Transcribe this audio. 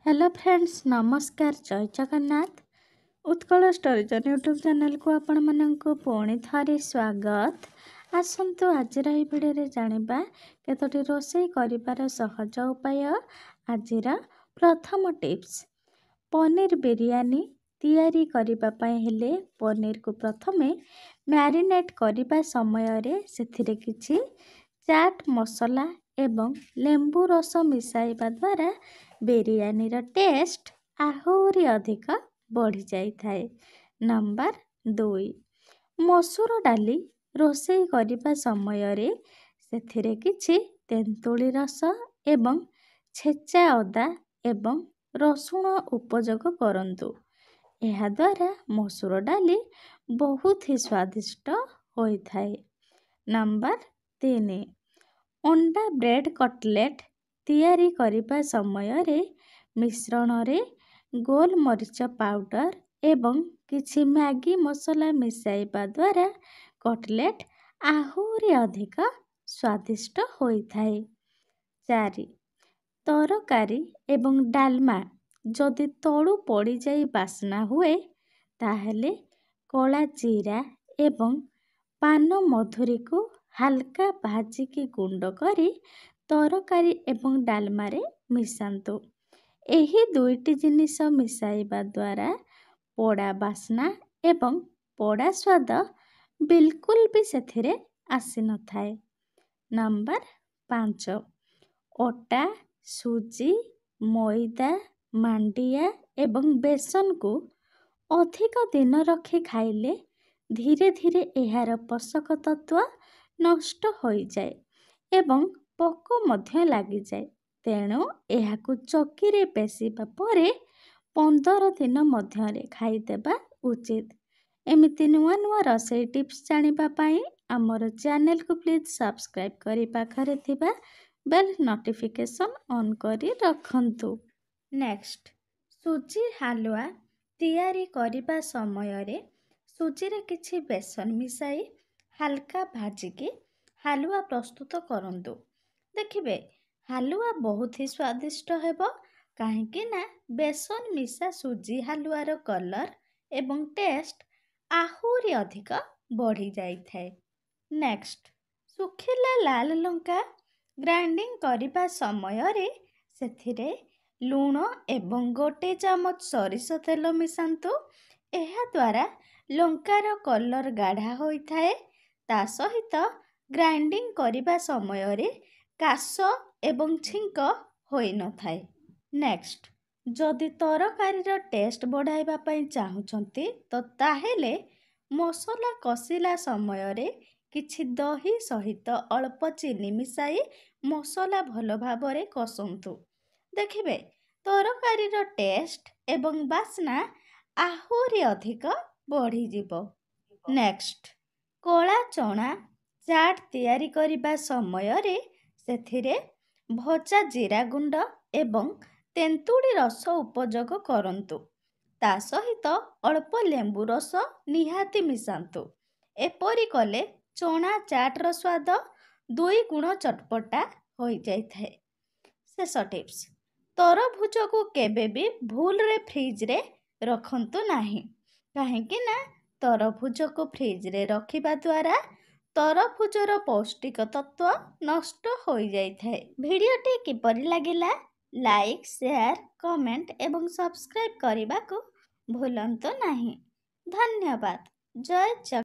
Hello friends, नमस्कार। जय Jagannath. Utkal स्टोरीजन YouTube channel को आपण माननकु पुणी थरे स्वागत। आसंतु आज भिडियो रे जानिबा केतोटी रोषेई करिबार सहज उपाय। आजिर प्रथम टिप्स, पनीर बिरयानी तैयारी करिबा पय हेले पनीर को प्रथमे मैरिनेट करिबा समय रे सेथिरे किछि चाट मसला एवं लेंबू रस मिसाइबा द्वारा बिरयानी रो टेस्ट आहुरी अधिक बढ़ी जाई थाए। नंबर 2, मसूर डाली रोषेई करिबा समय रे सेथिरे किछि तेंतुली रस एवं छेचा अदा एवं रसुण उपयोग करंतु। एहा द्वारा मसूर डाली बहुत ही स्वादिष्ट होई थाए। नंबर 3, अंडा ब्रेड कटलेट तैयारी करिबा समय रे मिश्रण रे गोल मरीच पाउडर एवं किछि मैगी मसला मिसाइबा द्वारा कटलेट आहुरी अधिक स्वादिष्ट होई थाए। 4, तरकारी एवं डालमा जदि तळु पड़ी जाई बास्ना हुए ताहेले कला जीरा एवं पान मधुरी को हल्का भाजिकी गुंड करी तरकारी एवं डालमा रे मिसांतु। एही दुईटी जिनिस मिसाइबा द्वारा पोड़ा बास्ना एवं पोड़ा स्वाद बिल्कुल भी सेथिरे आसी न थाए। नंबर 5, अटा सुजी मैदा मांडिया एवं बेसन को अधिक दिन रखी खाइले धीरे धीरे एहार पोषक तत्व नष्ट होई जाए एवं पोक मध्य लागि जाए। तेणु एहाकु चक्कीरे पेसिबा परे 15 दिन मध्यरे खाइदेबा उचित। एमिति नुआ नुआ रोषेई टिप्स जानिबा पाई आमर चैनल को प्लीज सब्सक्राइब करी पाखरे थिबा बेल नोटिफिकेशन ऑन करी रखंतु। नेक्स्ट, सुजी हलवा तैयारी करिबा समय रे सुजी रे किछि बेसन मिसाई हल्का भाजिकी हलवा प्रस्तुत करंतु। देखिबे हलवा बहुत ही स्वादिष्ट हेबो काहेकि ना बेसन मिसा सुजी हलवार कलर एवं टेस्ट आहुरी अधिक बढ़ी जाई थाए। नेक्स्ट, सुखिला लाल लंका ग्राइंडिंग करिबा समय रे सेथिरे लूण एवं 1 चामच सरिष तेल मिसांतु। एहा द्वारा लंकार कलर गाढ़ा होई थाए। ता सहित ग्राइंडिंग करिबा समय रे काश एवं छिंक होई न थाए। नेक्स्ट, जदि तरकारीर टेस्ट बढ़ाइबा पई चाहुचंती तो ताहेले मसला कसिला समय रे किछि दही सहित अल्प चीनी मिसाई मसला भल भाबरे कसंतु। देखिबे तरकारीर टेस्ट एवं बास्ना आहुरी अधिक बढ़ी जिवो। नेक्स्ट, कला चना चाट तैयारी करिबा समय रे सेथिरे भजा जीरा गुंड एवं तेंतुड़ी रस उपयोग करंतु। ता सहित अल्प लेंबू रस निहाती मिसांतु। एपरी कले चना चाटर स्वाद 2 गुण चटपटा होई जाई थाए। शेष टिप्स, तरभुज को केबे भी भूल रे फ्रिज रे रखंतु नाही काहेकि ना तरभुज को फ्रिज रे रखिबा द्वारा तरभुजर पौष्टिक तत्व नष्ट होई जाई थाए। भिडियोटी किपरि लागिला लाइक शेयर कमेंट एवं सब्सक्राइब करने को भूलंतु नहीं। धन्यवाद। जय जगन्नाथ।